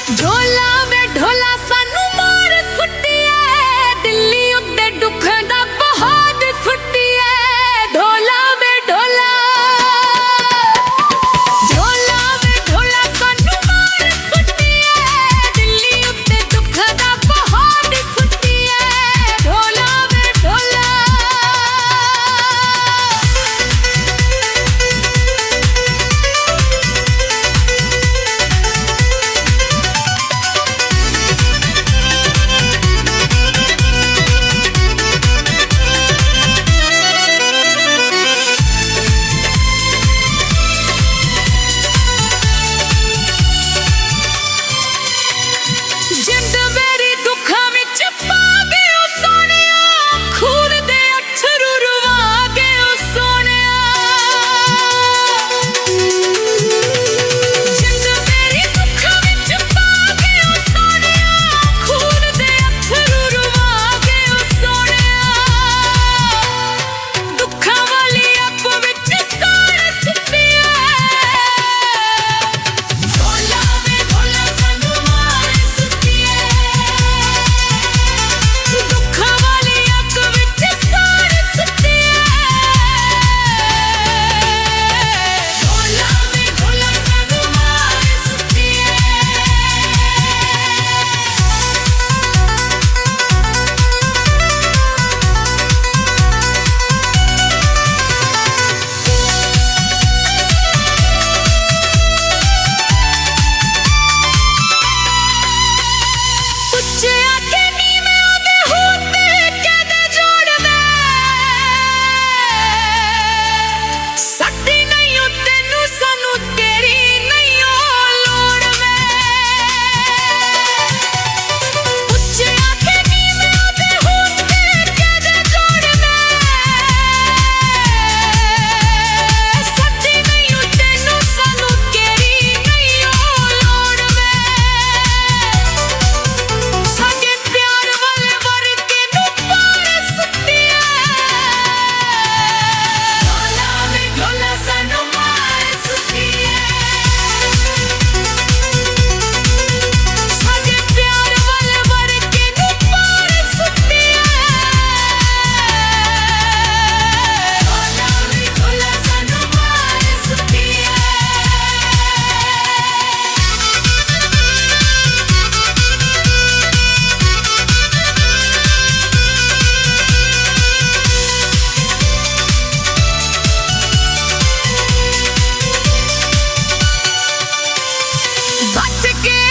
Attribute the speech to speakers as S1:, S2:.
S1: ढोला में ढोला सानू मार सुटिए दिल्ली उत्ते दुख दा पहाड़ फुटिए ढोला में ढोला सानू मार सुटिए दिल्ली उत्ते दुख दा पहाड़ फुटिए ढोला में ढोला जिंद मेरी दुखा विच पा गए सोनिया खून दे अथरू रुवा गए सोनिया जिंद मेरी दुखा विच पा गए सोनिया खून दे अथरू रुवा गए सोनिया दुखा वाली अप विच साड़ सुटिया ढोला में ढोला सानू मार सुटिए दुख वाली अग विच साड़ सुटिए ढोला में ढोला सानू मार सुटिए ਉੱਚੇ ਆਕੇ ਨੀਵੇਂ ਆਉਂਦੇ ਹੁੰਦੇ ਕਹਿੰਦੇ ਜੋੜਦੇ ਸਾਡੀ ਨਹੀਂ ਓ ਤੈਨੂੰ ਸਾਨੂੰ ਤੇਰੀ ਨਹੀਂ ਓ ਲੋੜ ਵੇ ਉੱਚੇ ਆਕੇ ਨੀਵੇਂ ਆਉਂਦੇ ਹੁੰਦੇ ਕਹਿੰਦੇ ਜੋੜਦੇ ਸਾਡੀ ਨਹੀਂ ਓ ਤੈਨੂੰ ਸਾਨੂੰ ਤੇਰੀ ਨਹੀਂ ਓ ਲੋੜ ਵੇ ਸਾਡੇ ਪਿਆਰ ਵਾਲੇ ਵਰਗੇ ਨੂੰ ਪਾਰ ਸੁੱਟਿਆ ਢੋਲਾ में ढोला सानू मार सुटिए ਸਾਡੇ ਪਿਆਰ ਵਾਲੇ ਵਰਗੇ ਨੂੰ ਪਾਰ ਸੁੱਟਿਆ ਢੋਲਾ में ढोला सानू मार सुटिए बच के